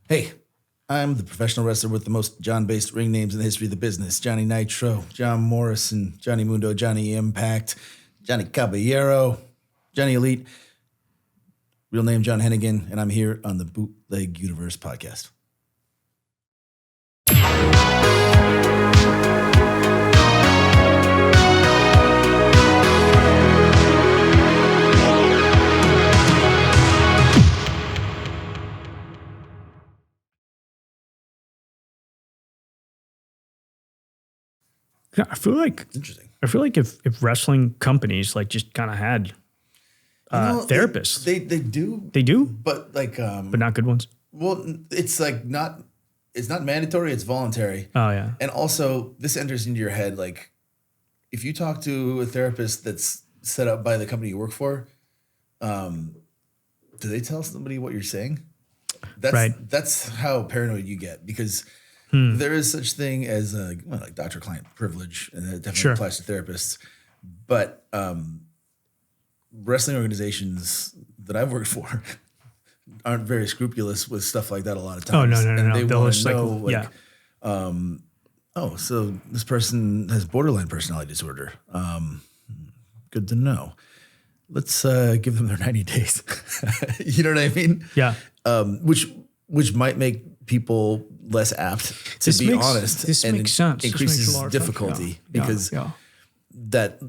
Hey, I'm the professional wrestler with the most John-based ring names in the history of the business. Johnny Nitro, John Morrison, Johnny Mundo, Johnny Impact, Johnny Caballero, Johnny Elite. Real name John Hennigan, and I'm here on the Bootleg Universe podcast. Yeah, I feel like Interesting. if wrestling companies like just kind of had therapists, They do, but but not good ones. well, it's not mandatory. It's voluntary. Oh yeah, And also, this enters into your head. Like, if you talk to a therapist that's set up by the company you work for, do they tell somebody what you're saying? That's how paranoid you get, because there is such thing as like doctor-client privilege, and that definitely applies to therapists. But wrestling organizations that I've worked for aren't very scrupulous with stuff like that a lot of times. Oh no. They They'll want just to know, oh, so this person has borderline personality disorder. Good to know. Let's give them their 90 days. You know what I mean? Yeah. Which might make people less apt to be honest. This and makes sense. Increases difficulty because that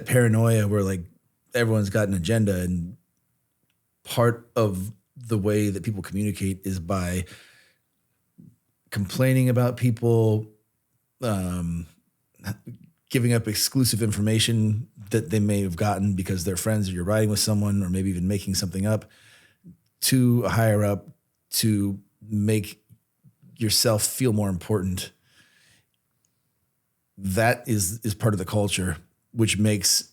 paranoia where like everyone's got an agenda, and part of the way that people communicate is by complaining about people, giving up exclusive information that they may have gotten because they're friends, or you're riding with someone, or maybe even making something up to a higher up to make yourself feel more important. That is part of the culture, which makes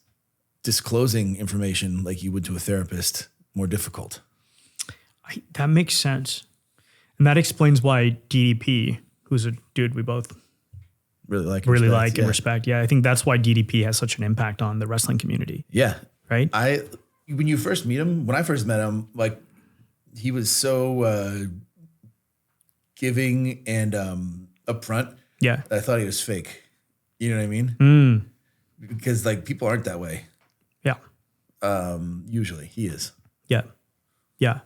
disclosing information like you would to a therapist more difficult. That makes sense. And that explains why DDP, who's a dude we both really like and respect. Yeah, I think that's why DDP has such an impact on the wrestling community. Yeah. Right? When you first meet him, when I first met him, like, he was so giving and upfront. Yeah. I thought he was fake. You know what I mean? Because like people aren't that way. Yeah. Usually he is. Yeah. Yeah.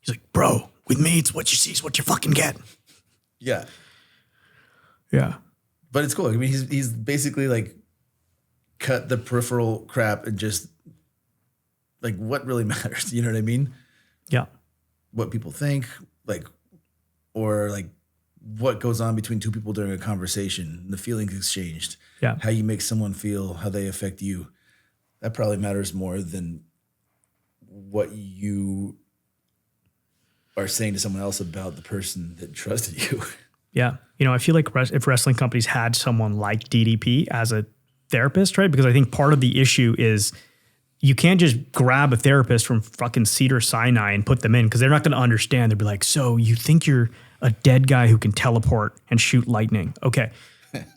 He's like, bro, with me, it's what you see is what you fucking get. Yeah. Yeah. But it's cool. I mean, he's basically like cut the peripheral crap and just like what really matters. You know what I mean? Yeah. What people think, like, or like what goes on between two people during a conversation, the feelings exchanged, how you make someone feel, how they affect you. That probably matters more than what you are saying to someone else about the person that trusted you. Yeah. You know, I feel like if wrestling companies had someone like DDP as a therapist, right? Because I think part of the issue is you can't just grab a therapist from fucking Cedar Sinai and put them in, because they're not going to understand. They'll be like, so you think you're a dead guy who can teleport and shoot lightning? Okay.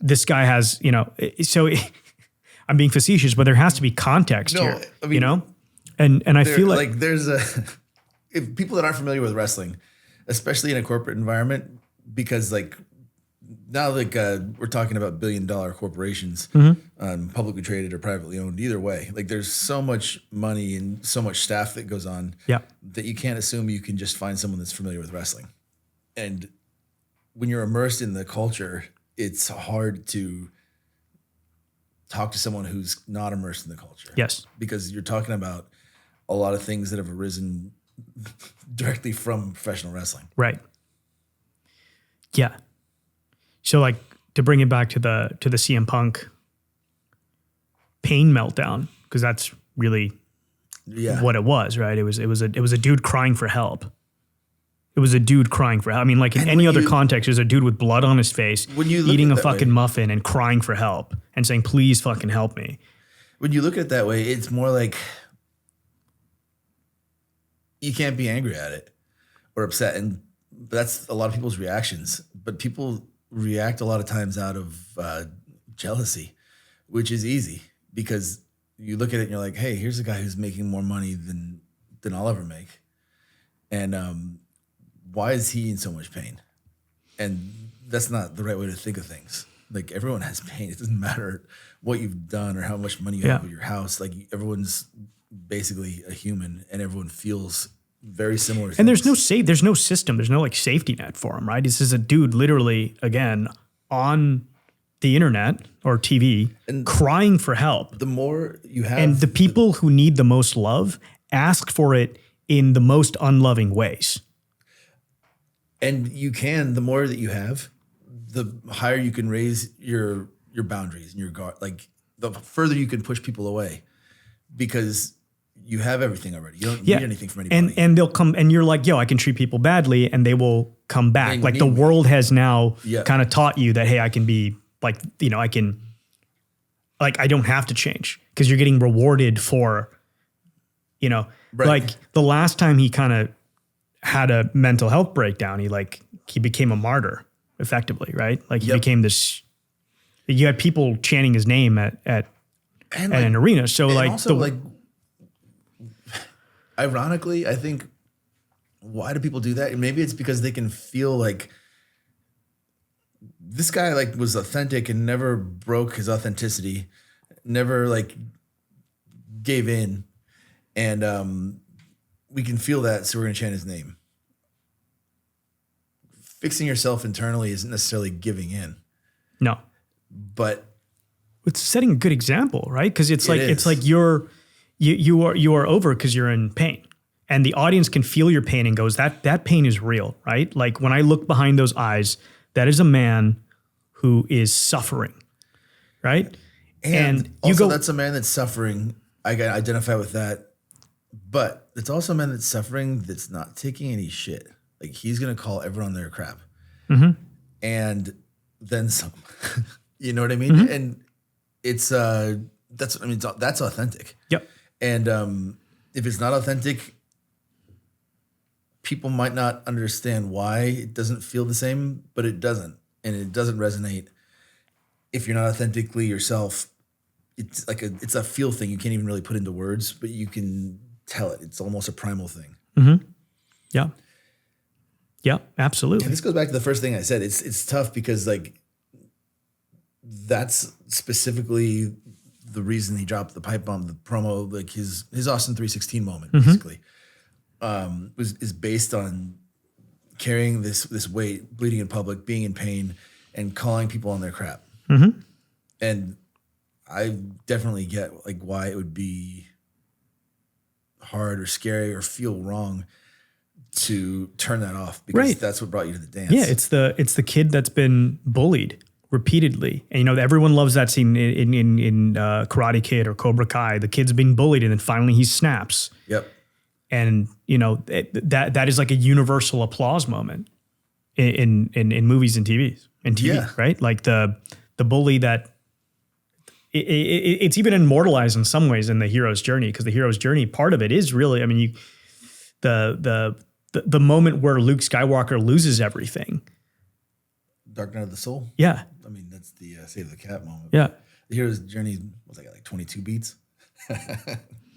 This guy has, I'm being facetious, but there has to be context here, I mean, you know? And I feel like there's if people that aren't familiar with wrestling, especially in a corporate environment, because like now like we're talking about $1 billion corporations, publicly traded or privately owned, either way, like there's so much money and so much staff that goes on that you can't assume you can just find someone that's familiar with wrestling. And when you're immersed in the culture, it's hard to talk to someone who's not immersed in the culture. Yes. Because you're talking about a lot of things that have arisen directly from professional wrestling. Right. Yeah. So like to bring it back to the CM Punk pain meltdown, because that's really what it was, right? It was a dude crying for help. It was a dude crying for help. I mean, like in any other context, there's a dude with blood on his face eating a fucking muffin and crying for help and saying, please fucking help me. When you look at it that way, it's more like you can't be angry at it or upset. And that's a lot of people's reactions. But people react a lot of times out of jealousy, which is easy because you look at it and you're like, hey, here's a guy who's making more money than I'll ever make. And why is he in so much pain? And that's not the right way to think of things. Like everyone has pain. It doesn't matter what you've done or how much money you have at your house. Like everyone's basically a human, and everyone feels very similar things. And there's no system. There's no like safety net for him, right? This is a dude literally, again, on the internet or TV and crying for help. The more you have, and the people who need the most love ask for it in the most unloving ways. And you can, the more that you have, the higher you can raise your boundaries and your guard. Like the further you can push people away, because you have everything already. You don't need anything from anybody. And they'll come, and you're like, yo, I can treat people badly, and they will come back. Like the world has now kind of taught you that, hey, I can be like, you know, I can, like, I don't have to change, because you're getting rewarded for, you know, like the last time he kind of had a mental health breakdown, he became a martyr effectively, right? Like he became this, you had people chanting his name at an arena. So like, also ironically, I think, why do people do that? And maybe it's because they can feel like this guy like was authentic and never broke his authenticity, never like gave in. And we can feel that, so we're going to chant his name. Fixing yourself internally isn't necessarily giving in. No. But it's setting a good example, right? Because it's like you are over because you're in pain. And the audience can feel your pain and goes, that pain is real, right? Like when I look behind those eyes, that is a man who is suffering, right? And also that's a man that's suffering. I can identify with that. But it's also a man that's suffering that's not taking any shit. Like he's going to call everyone their crap. Mm-hmm. And then some. You know what I mean? Mm-hmm. And it's that's authentic. Yep. And if it's not authentic, people might not understand why it doesn't feel the same, but it doesn't. And it doesn't resonate if you're not authentically yourself. It's like it's a feel thing. You can't even really put into words, but you can tell it. It's almost a primal thing. Mm-hmm. Yeah. Yeah, absolutely. And this goes back to the first thing I said. It's tough because like that's specifically the reason he dropped the pipe bomb, the promo, like his Austin 316 moment, basically, is based on carrying this weight, bleeding in public, being in pain, and calling people on their crap. Mm-hmm. And I definitely get like why it would be hard or scary or feel wrong to turn that off, because that's what brought you to the dance. Yeah, it's the kid that's been bullied repeatedly, and you know everyone loves that scene in Karate Kid or Cobra Kai. The kid's being bullied, and then finally he snaps. Yep. And you know that is like a universal applause moment in movies and TV, right? Like the bully that. It's even immortalized in some ways in the hero's journey, because the hero's journey part of it is really, I mean, the moment where Luke Skywalker loses everything. Dark Night of the Soul. Yeah. I mean, that's the Save the Cat moment. Yeah. The hero's journey was like 22 beats.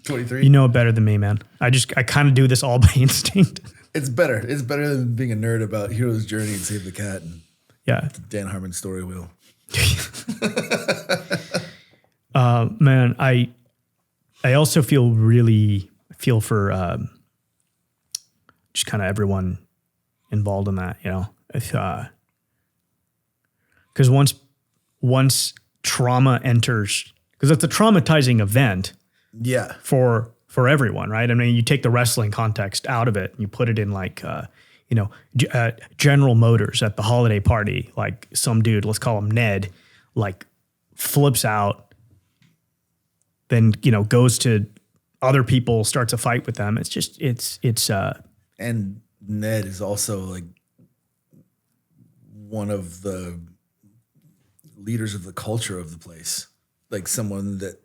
23. You know it better than me, man. I kind of do this all by instinct. It's better. It's better than being a nerd about hero's journey and Save the Cat and the Dan Harmon story wheel. Man, I also feel for just kind of everyone involved in that, you know, because once trauma enters, because it's a traumatizing event, for everyone, right? I mean, you take the wrestling context out of it, and you put it in like, General Motors at the holiday party, like some dude, let's call him Ned, like flips out. Then, you know, goes to other people, starts a fight with them. It's just, it's. And Ned is also like one of the leaders of the culture of the place, like someone that.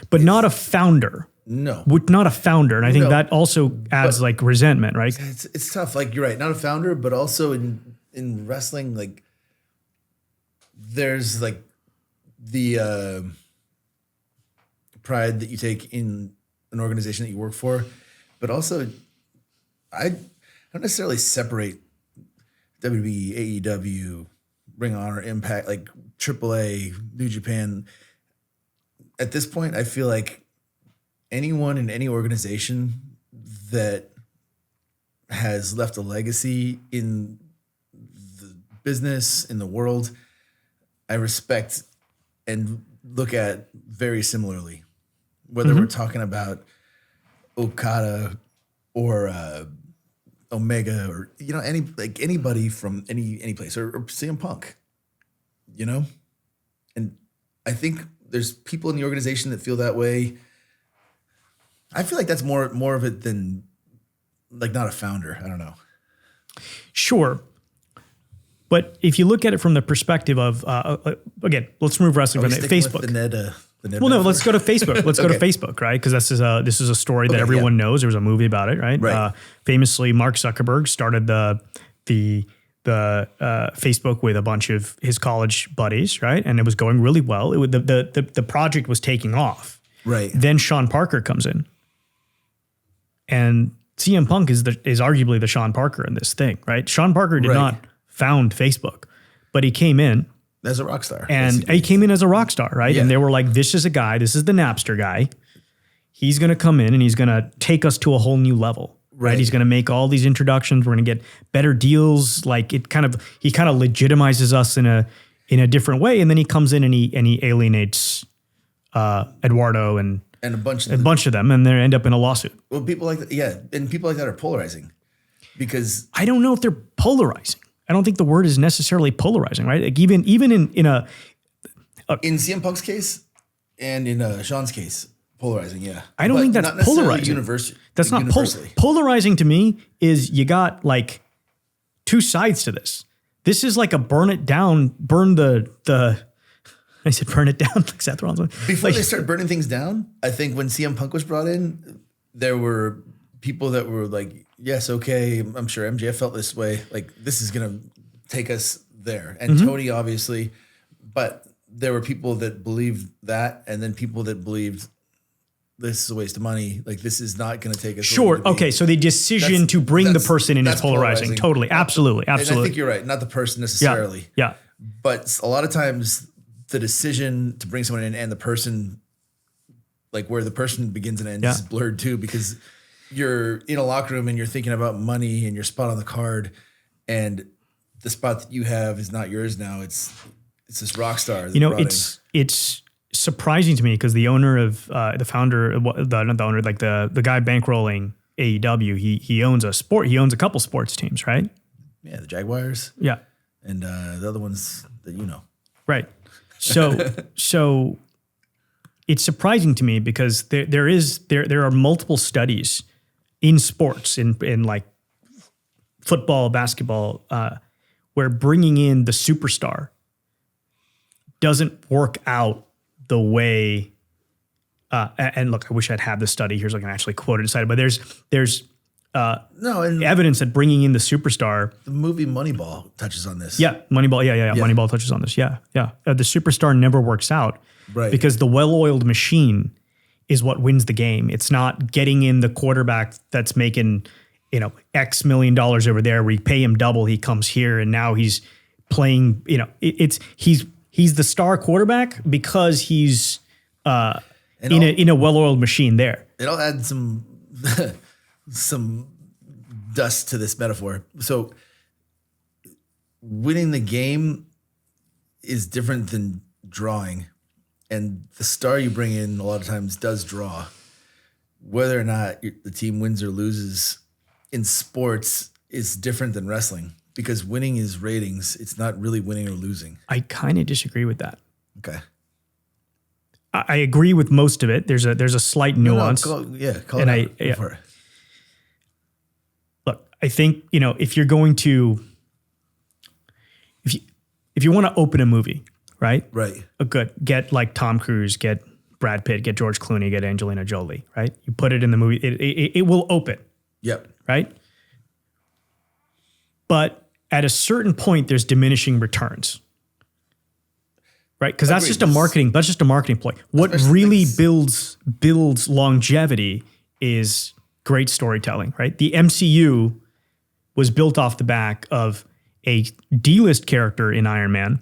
But not a founder. No. Not a founder. And I think that also adds like resentment, right? It's tough. Like you're right, not a founder, but also in wrestling, like there's like the pride that you take in an organization that you work for, but also I don't necessarily separate WWE, AEW, Ring of Honor, Impact, like AAA, New Japan. At this point, I feel like anyone in any organization that has left a legacy in the business, in the world, I respect and look at very similarly. Whether we're talking about Okada or Omega or anybody from any place or CM Punk, and I think there's people in the organization that feel that way. I feel like that's more of it than like not a founder. I don't know. Sure. But if you look at it from the perspective of, again, let's remove wrestling from Facebook. The Ned well, no, let's go to Facebook. Let's go to Facebook, right? Because this is a story that everyone knows. There was a movie about it, right? Right. Famously, Mark Zuckerberg started the Facebook with a bunch of his college buddies, right? And it was going really well. The project was taking off. Right. Then Sean Parker comes in, and CM Punk is arguably the Sean Parker in this thing, right? Sean Parker did not found Facebook, but he came in as a rock star. And he came in as a rock star, right? Yeah. And they were like, this is a guy, this is the Napster guy. He's going to come in and he's going to take us to a whole new level, right? He's going to make all these introductions. We're going to get better deals. Like he kind of legitimizes us in a different way. And then he comes in and he alienates Eduardo and a bunch of them, and they end up in a lawsuit. Well, people like that, and people like that are polarizing because I don't know if they're polarizing. I don't think the word is necessarily polarizing, right? Like even in CM Punk's case and in Sean's case, polarizing, yeah. I don't think that's polarizing. That's not polarizing to me. Is you got like two sides to this. This is like a burn it down, I said burn it down like Seth Rollins. Before they start burning things down, I think when CM Punk was brought in, there were people that were like, yes, okay, I'm sure MJF felt this way. Like, this is going to take us there. And Tony, obviously. But there were people that believed that, and then people that believed this is a waste of money. Like, this is not going to take us. Sure. Okay. So the decision to bring the person in is polarizing. Totally. Absolutely. And I think you're right. Not the person necessarily. Yeah. But a lot of times the decision to bring someone in and the person, like where the person begins and ends is blurred too, because you're in a locker room and you're thinking about money and your spot on the card, and the spot that you have is not yours now. It's this rock star. It's surprising to me because the owner of not the owner, like the guy bankrolling AEW, he owns a couple sports teams, right? Yeah, the Jaguars. Yeah, and the other ones that right. So it's surprising to me because there are multiple studies in sports in like football, basketball, where bringing in the superstar doesn't work out the way. And look, I wish I'd had this study here so I can actually quote it cited, but there's evidence that bringing in the superstar. The movie Moneyball touches on this. Yeah, Moneyball. Yeah. Moneyball touches on this. Yeah. The superstar never works out, right? Because the well-oiled machine is what wins the game. It's not getting in the quarterback that's making X million dollars over there. We pay him double. He comes here and now he's playing. He's the star quarterback because he's in a well-oiled machine there. It'll add some dust to this metaphor. So winning the game is different than drawing, and the star you bring in a lot of times does draw. Whether or not the team wins or loses in sports is different than wrestling, because winning is ratings. It's not really winning or losing. I kind of disagree with that. Okay. I agree with most of it. There's a slight nuance. Call it out. Look, I think, if you're going to, if you want to open a movie, right? Right. Get like Tom Cruise, get Brad Pitt, get George Clooney, get Angelina Jolie, right? You put it in the movie, it will open. Yep. Right? But at a certain point, there's diminishing returns. Right? Because that's just a marketing ploy. What really builds longevity is great storytelling, right? The MCU was built off the back of a D-list character in Iron Man,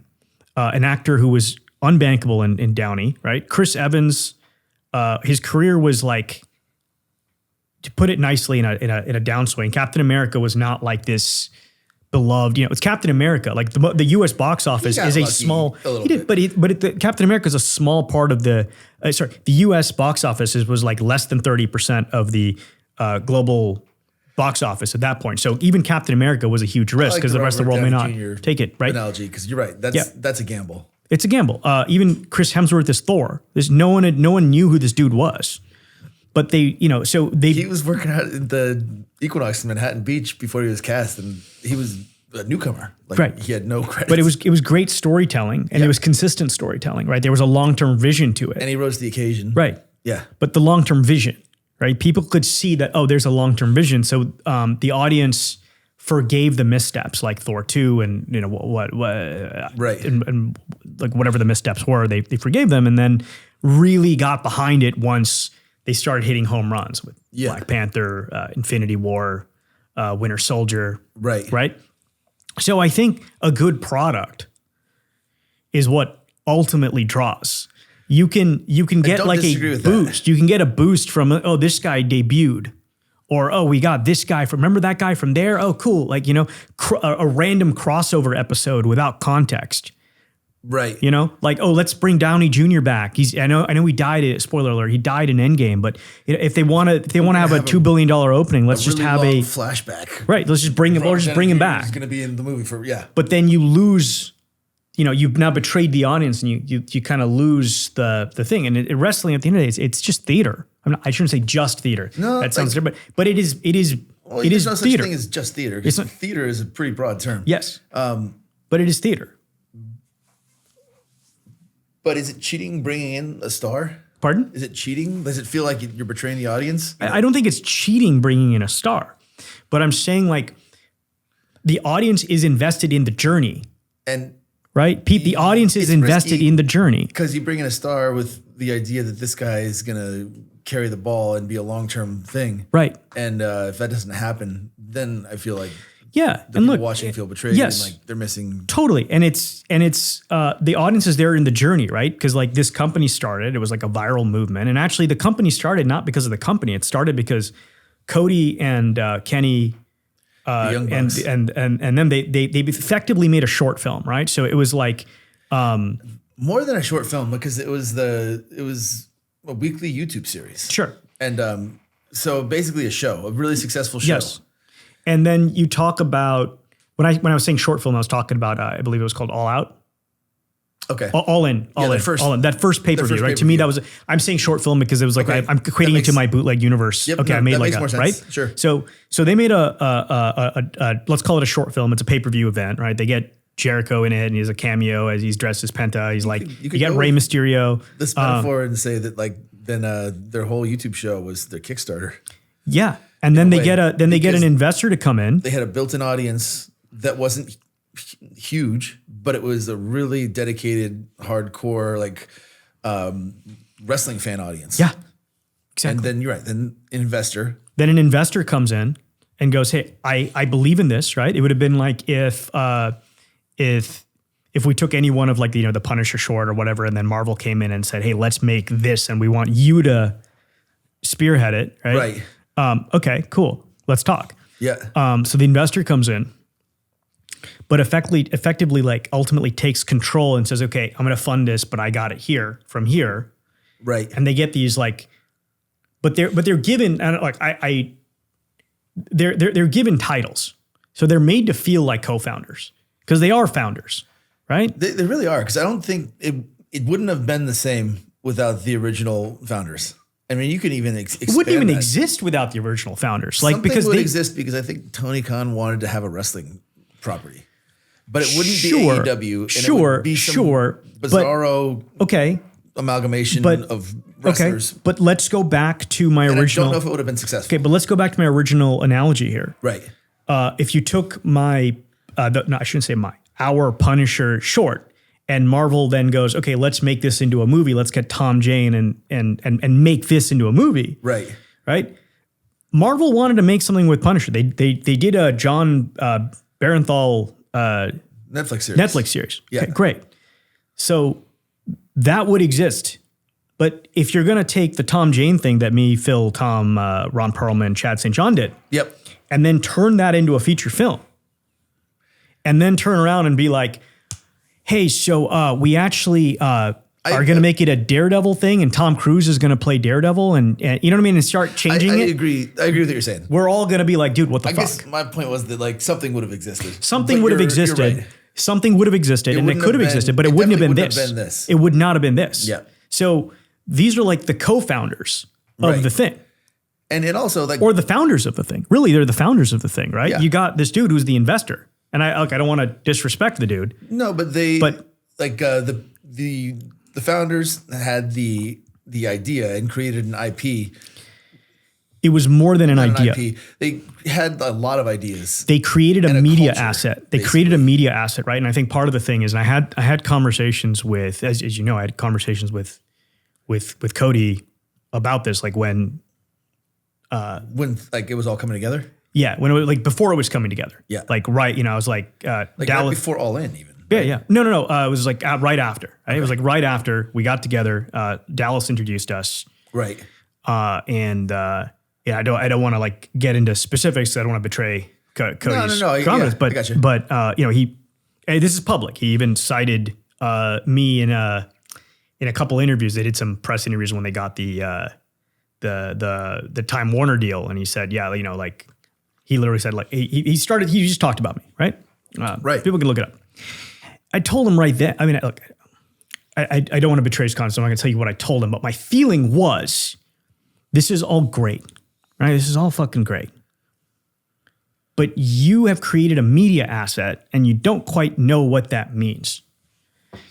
an actor who was unbankable in Downey, right? Chris Evans, his career was like, to put it nicely, in a downswing. Captain America was not like this beloved, it's Captain America. Like the U.S. box office is a small. He did, but Captain America is a small part of the. The U.S. box office was like less than 30% of the global box office at that point. So even Captain America was a huge risk because the rest of the world may not take it. Right? Analogy, because you're right. That's a gamble. It's a gamble. Even Chris Hemsworth is Thor. No one knew who this dude was. But he was working out at the Equinox in Manhattan Beach before he was cast, and he was a newcomer. Like, he had no credit. But it was great storytelling, and it was consistent storytelling, right? There was a long-term vision to it. And he rose to the occasion. Right. Yeah. But the long-term vision, right? People could see that, there's a long-term vision. So the audience forgave the missteps like Thor 2 and, right. And like whatever the missteps were, they forgave them and then really got behind it once they started hitting home runs with Black Panther, Infinity War, Winter Soldier. Right. Right. So I think a good product is what ultimately draws. You can get like a boost. You can get a boost from, this guy debuted. Or, we got this guy remember that guy from there? Oh, cool. Like, a random crossover episode without context. Right. Let's bring Downey Jr. back. I know he died, spoiler alert, he died in Endgame, but if they want to have a $2 billion opening, let's just have a flashback. Right. Let's just bring him back. He's going to be in the movie But then you lose, you've now betrayed the audience and you kind of lose the thing. And wrestling at the end of the day, it's just theater. I shouldn't say just theater. No, that sounds different, but it is. Well, it is no theater. Such thing as just theater. Theater is a pretty broad term. Yes. But it is theater. But is it cheating bringing in a star? Pardon? Is it cheating? Does it feel like you're betraying the audience? I don't think it's cheating bringing in a star, but I'm saying like the audience is invested in the journey. And right? The audience is invested in the journey. Because you bring in a star with the idea that this guy is going to carry the ball and be a long-term thing. Right. And if that doesn't happen, then I feel like the people watching feel betrayed. Yes. And like they're missing. Totally. And it's the audience is there in the journey, right? Because like this company started, it was like a viral movement. And actually the company started not because of the company. It started because Cody and Kenny and then they effectively made a short film, right? So it was like more than a short film because it was a weekly YouTube series. Sure. And so basically a really successful show. Yes. And then you talk about when I was saying short film, I was talking about I believe it was called All Out. Okay. All in. That first pay-per-view, right? To me, that was, I'm saying short film because it was like, I'm equating it to my bootleg universe. Yep, I made like more sense. Right? Sure. So they made a let's call it a short film. It's a pay-per-view event, right? They get Jericho in it and he's a cameo as he's dressed as Penta. He's you get Rey Mysterio. This metaphor and say that like, then their whole YouTube show was their Kickstarter. Yeah. And then they get an investor to come in. They had a built-in audience that wasn't huge, but it was a really dedicated, hardcore, like wrestling fan audience. Yeah, exactly. And then you're right. Then an investor comes in and goes, "Hey, I believe in this." Right? It would have been like if we took any one of like the Punisher short or whatever, and then Marvel came in and said, "Hey, let's make this, and we want you to spearhead it." Right. Okay. Cool. Let's talk. Yeah. So the investor comes in, but effectively, like ultimately takes control and says, "Okay, I'm going to fund this, but I got it from here." Right. And they get these like, but they're given they're given titles, so they're made to feel like co-founders because they are founders, right? They really are, because I don't think it wouldn't have been the same without the original founders. I mean, you could even expand it wouldn't even that. exist without the original founders. Something would exist because I think Tony Khan wanted to have a wrestling property, but it wouldn't be AEW. And it would be some bizarro amalgamation of wrestlers. Okay, but let's go back to my original. I don't know if it would have been successful. Okay, but let's go back to my original analogy here. Right. If you took I shouldn't say our Punisher short. And Marvel then goes, okay, let's make this into a movie. Let's get Tom Jane and make this into a movie. Right. Right. Marvel wanted to make something with Punisher. They did a John Barenthal Netflix series. Yeah. Okay, great. So that would exist. But if you're going to take the Tom Jane thing that me, Phil, Tom, Ron Perlman, Chad St. John did, Yep. and then turn that into a feature film, and then turn around and be like, hey, so we actually are going to make it a Daredevil thing, and Tom Cruise is going to play Daredevil, and you know what I mean, and start changing it. I agree with what you're saying. We're all going to be like, dude, what the fuck? I guess my point was that like something would have existed. Something would have existed. Right. Something would have existed, and it could have existed, but it wouldn't have been this. It would not have been this. Yeah. So these are like the co-founders of the thing. And it also like, or the founders of the thing. Really, they're the founders of the thing, right? Yeah. You got this dude who's the investor. And I don't want to disrespect the dude. No, but the founders had the idea and created an IP. It was more than an idea. They had a lot of ideas. They created a media asset. They created a media asset, right? And I think part of the thing is, and I had conversations with, as you know, I had conversations with Cody about this, like when like it was all coming together. Yeah, when it was, like before it was coming together. Yeah, like right. You know, I was like Dallas, right before All In, even. Right? Yeah. No. It was like right after. Right? Okay. It was like right after we got together. Dallas introduced us. Right. Yeah, I don't want to like get into specifics. I don't want to betray Cody's comments, but you know, this is public. He even cited me in a couple interviews. They did some press interviews when they got the Time Warner deal, and he said, yeah, you know, like he literally said, like he just talked about me, right? Right. People can look it up. I told him right then. I mean, look, I don't want to betray his confidence, so I'm not going to tell you what I told him, but my feeling was, this is all great. Right? This is all fucking great. But you have created a media asset and you don't quite know what that means.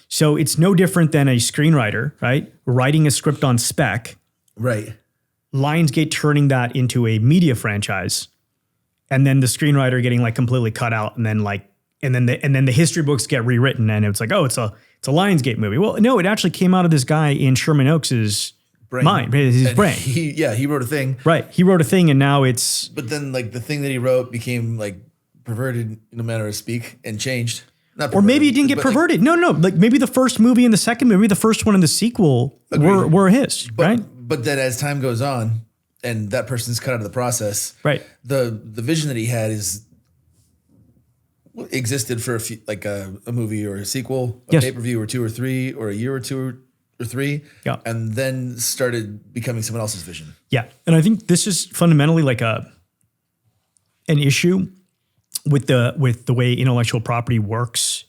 So it's no different than a screenwriter, right? Writing a script on spec. Right. Lionsgate turning that into a media franchise. And then the screenwriter getting like completely cut out, and then the history books get rewritten, and it's like, oh, it's a Lionsgate movie. Well, no, it actually came out of this guy in Sherman Oakes's mind, his brain. He wrote a thing. Right. He wrote a thing, and now it's... But then like the thing that he wrote became like perverted in a manner of speak and changed. Or maybe it didn't get perverted. Like, no. Like maybe the first movie and the second movie, the first one and the sequel were his, right? But then as time goes on and that person's cut out of the process, right? The vision that he had existed for a movie or a sequel, a pay-per-view or two or three, or a year or two or three, and then started becoming someone else's vision. Yeah. And I think this is fundamentally like an issue with the way intellectual property works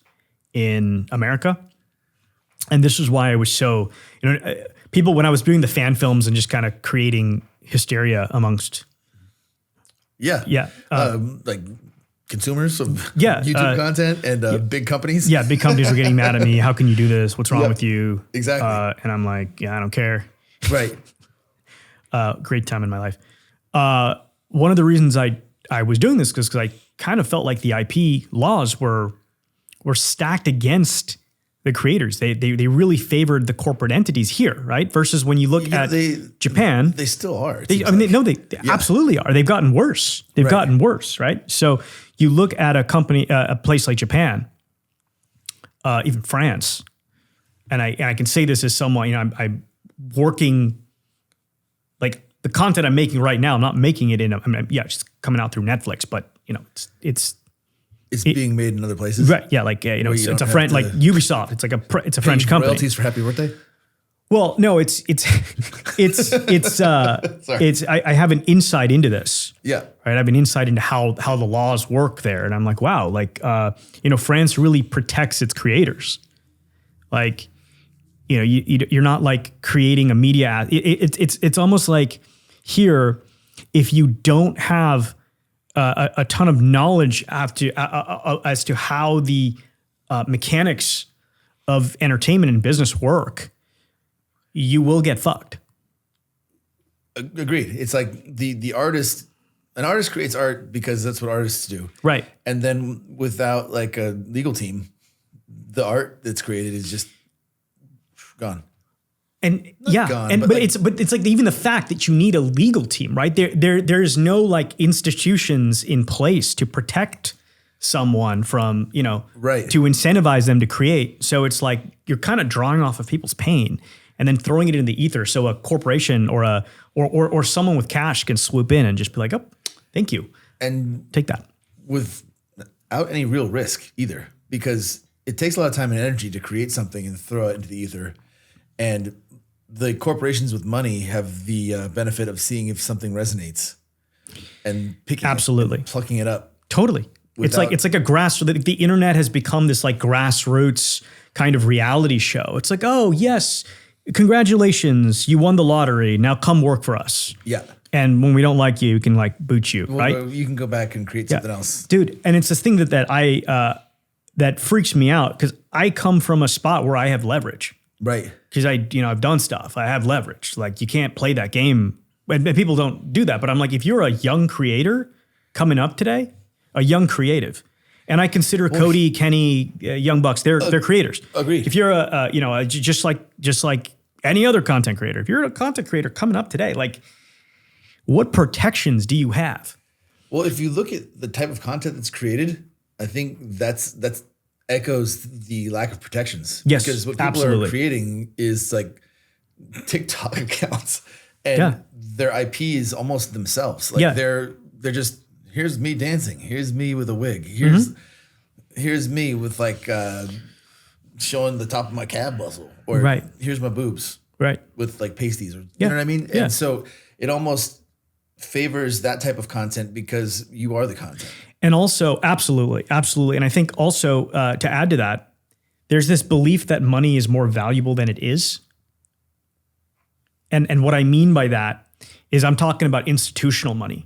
in America. And this is why I was so, people, when I was doing the fan films and just kind of creating hysteria amongst. Like consumers of YouTube content and big companies. Yeah, big companies were getting mad at me. How can you do this? What's wrong with you? Exactly. And I'm like, I don't care. Right. Great time in my life. One of the reasons I was doing this because I kind of felt like the IP laws were stacked against the creators. They really favored the corporate entities here, right? Versus when you look at Japan. They still are. They absolutely are. They've gotten worse. They've gotten worse, right? So you look at a company, a place like Japan, even France, and I can say this as someone, I'm working, like the content I'm making right now, I'm not making it it's coming out through Netflix, but it's being made in other places, right? Yeah, like it's a French, like Ubisoft. It's like it's a French company. Royalties for Happy Birthday. Well, no, it's I have an insight into this. Yeah. Right. I have an insight into how the laws work there, and I'm like, wow, like France really protects its creators. Like, you're not like creating a media. It's almost like here, if you don't have a ton of knowledge as to how the mechanics of entertainment and business work, you will get fucked. Agreed. It's like an artist creates art because that's what artists do. Right. And then without like a legal team, the art that's created is just gone. And gone, but it's like even the fact that you need a legal team, right? There's no like institutions in place to protect someone from, Right. to incentivize them to create. So it's like you're kind of drawing off of people's pain and then throwing it in the ether. So a corporation or someone with cash can swoop in and just be like, oh, thank you. And Take that. without any real risk either, because it takes a lot of time and energy to create something and throw it into the ether. And the corporations with money have the benefit of seeing if something resonates and picking Absolutely. it and plucking it up. Totally. It's like the internet has become this like grassroots kind of reality show. It's like, oh yes, congratulations, you won the lottery. Now come work for us. Yeah. And when we don't like you, we can like boot you, right? You can go back and create something else. Dude. And it's this thing that freaks me out because I come from a spot where I have leverage. Right. Because I've done stuff. I have leverage. Like you can't play that game. And people don't do that. But I'm like, if you're a young creator coming up today, a young creative, and I consider Cody, Kenny, Young Bucks, they're creators. Agreed. If you're just like any other content creator, if you're a content creator coming up today, like what protections do you have? Well, if you look at the type of content that's created, I think that's echoes the lack of protections. Yes, because what people absolutely. are creating is like TikTok accounts, and their IP is almost themselves. Like they're just, here's me dancing, here's me with a wig, here's me with like showing the top of my calf muscle, or here's my boobs, with like pasties, or you know what I mean. And so it almost favors that type of content because you are the content. And also, absolutely. And I think also to add to that, there's this belief that money is more valuable than it is. And what I mean by that is I'm talking about institutional money.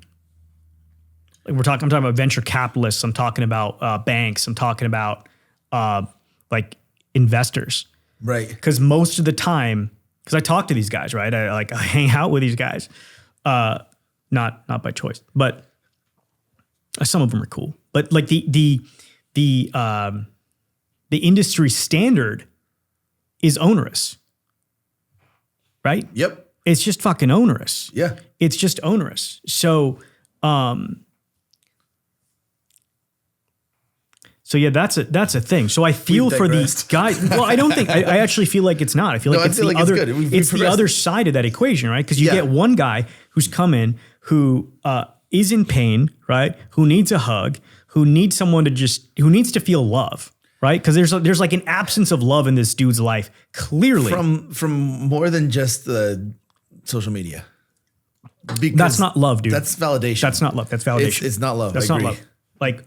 Like I'm talking about venture capitalists. I'm talking about banks. I'm talking about like investors. Right. Because most of the time, because I talk to these guys, right? I hang out with these guys, not by choice, but some of them are cool. But like the industry standard is onerous, right? Yep. It's just fucking onerous. Yeah. It's just onerous. So yeah, that's a thing. So I feel for these guys. Well, I don't think I actually feel like it's not. I feel like it's the other. It's the other side of that equation, right? Because you get one guy who's come in who is in pain, right? Who needs a hug, who needs someone who needs to feel love, right? Because there's like an absence of love in this dude's life, clearly. From more than just the social media. Because that's not love, dude. That's validation. That's not love. That's validation. It's not love. That's not love. Like,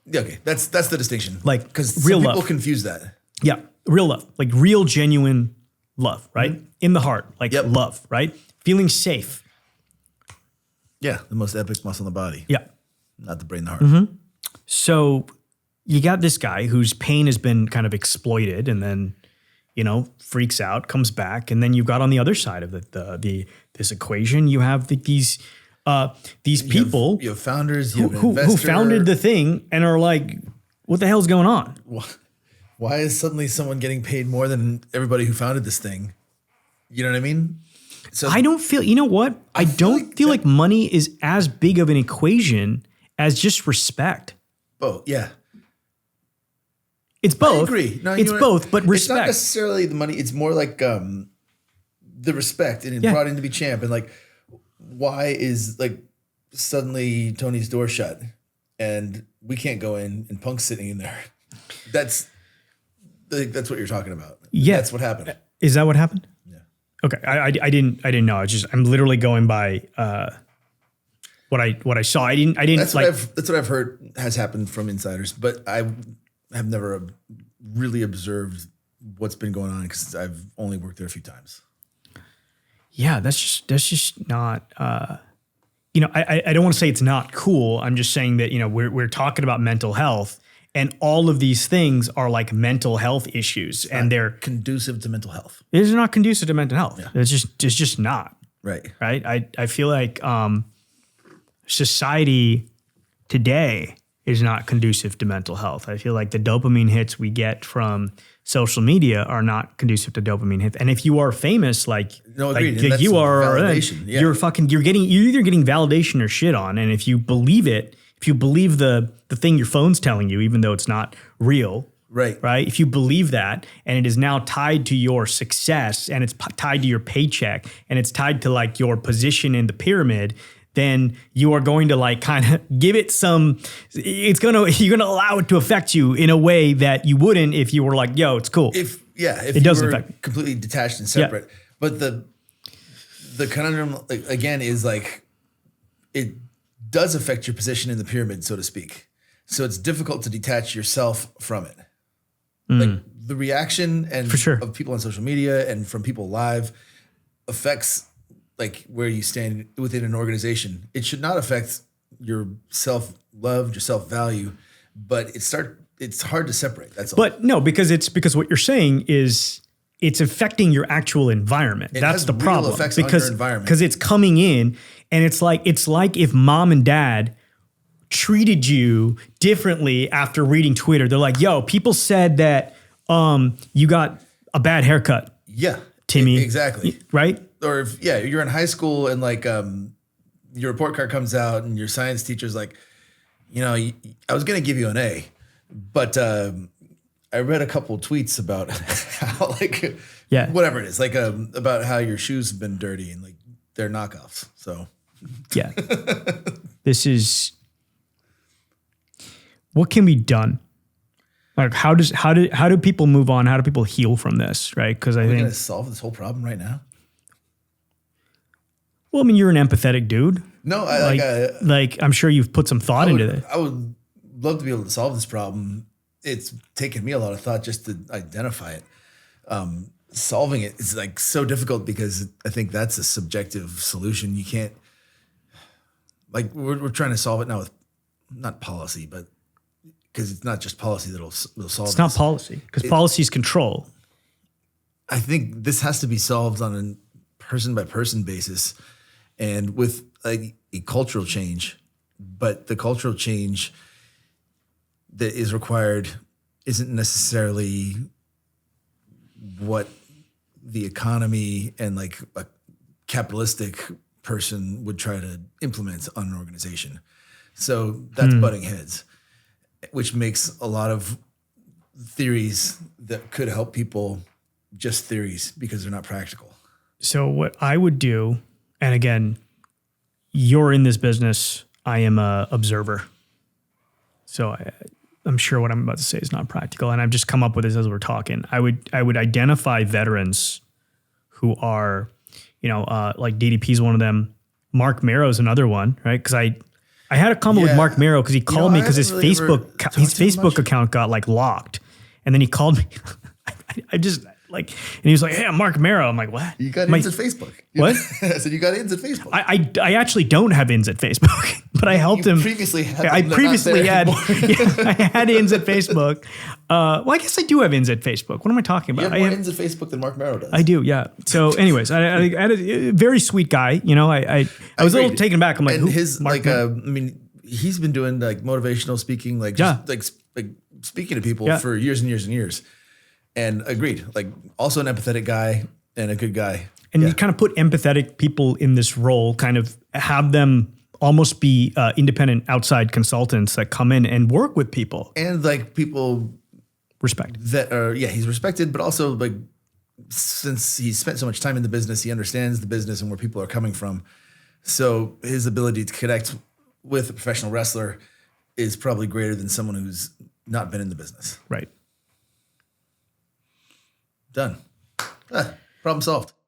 okay, that's the distinction. Like, because real people love. confuse that. Yeah, real love, like real, genuine love, right? In the heart, like love, right? Feeling safe. Yeah, the most epic muscle in the body. Yeah, not the brain, the heart. So you got this guy whose pain has been kind of exploited, and then freaks out, comes back, and then you've got on the other side of this equation, you have these people, you have founders, who founded the thing and are like, what the hell's going on? Why is suddenly someone getting paid more than everybody who founded this thing? You know what I mean? So I don't feel, you know what? I don't feel like money is as big of an equation as just respect. Oh, yeah. It's both. I agree. No, it's both, but respect. It's not necessarily the money. It's more like the respect and brought in to be champ. And like, why is like suddenly Tony's door shut and we can't go in and Punk's sitting in there? That's what you're talking about. Yeah. That's what happened. Is that what happened? Yeah. Okay. I didn't know. I'm literally going by what I saw. I didn't that's what I've heard has happened from insiders, but I have never really observed what's been going on because I've only worked there a few times. Yeah, that's just not. I don't want to say it's not cool. I'm just saying that we're talking about mental health, and all of these things are like mental health issues, and they're conducive to mental health. It's not conducive to mental health. Yeah. It's just not. Right. I feel like society today is not conducive to mental health. I feel like the dopamine hits we get from social media are not conducive to dopamine hits. And if you are famous, like you are, you're either getting validation or shit on. And if you believe it, if you believe the thing your phone's telling you, even though it's not real, right? If you believe that, and it is now tied to your success, and it's tied to your paycheck, and it's tied to like your position in the pyramid, then you are going to like kind of give it some, you're going to allow it to affect you in a way that you wouldn't if you were like, yo, it's cool. If it doesn't affect completely detached and separate. Yeah. But the conundrum again is like, it does affect your position in the pyramid, so to speak. So it's difficult to detach yourself from it. Like the reaction of people on social media and from people live affects like where you stand within an organization. It should not affect your self-love, your self-value, but it's hard to separate. That's all. But no, because what you're saying is it's affecting your actual environment. That's the problem. Effects on your environment. Because it's coming in, and it's like if mom and dad treated you differently after reading Twitter. They're like, yo, people said that you got a bad haircut. Yeah. Timmy. Exactly. Right? Or if you're in high school and like your report card comes out and your science teacher's like, I was going to give you an A, but I read a couple of tweets about how whatever it is, like about how your shoes have been dirty and like they're knockoffs. So yeah, this is what can be done. Like how do people move on? How do people heal from this? Right? Because I think we're going to solve this whole problem right now. Well, I mean, you're an empathetic dude. No, I'm sure you've put some thought into it. I would love to be able to solve this problem. It's taken me a lot of thought just to identify it. Solving it is like so difficult because I think that's a subjective solution. You can't like we're trying to solve it now with not policy, but because it's not just policy that'll solve it. It's not policy because policy is control. I think this has to be solved on a person by person basis and with a cultural change, but the cultural change that is required isn't necessarily what the economy and like a capitalistic person would try to implement on an organization. So that's butting heads, which makes a lot of theories that could help people just theories because they're not practical. So what I would do, and again, you're in this business, I am a observer. So I'm sure what I'm about to say is not practical, and I've just come up with this as we're talking. I would identify veterans who are, like DDP is one of them. Mark Marrow is another one, right? Because I had a comment with Mark Marrow because he called me because his Facebook account got like locked, and then he called me. I just like, and he was like, "Hey, I'm Mark Marrow." I'm like, "What? You got ins at Facebook?" What? I said you got ins at Facebook. I actually don't have ins at Facebook, but I helped him. Previously had I had ins at Facebook. Well, I guess I do have ins at Facebook. What am I talking about? You have more ins at Facebook than Mark Marrow does. I do, yeah. So, anyways, I had a very sweet guy. I was a little taken aback. I'm like, and his Mark I mean, he's been doing like motivational speaking, like just like speaking to people for years and years and years. And agreed, like also an empathetic guy and a good guy. And you kind of put empathetic people in this role, kind of have them almost be independent outside consultants that come in and work with people. And like people respect that are, he's respected, but also like since he's spent so much time in the business, he understands the business and where people are coming from. So his ability to connect with a professional wrestler is probably greater than someone who's not been in the business. Right. Done. Problem solved.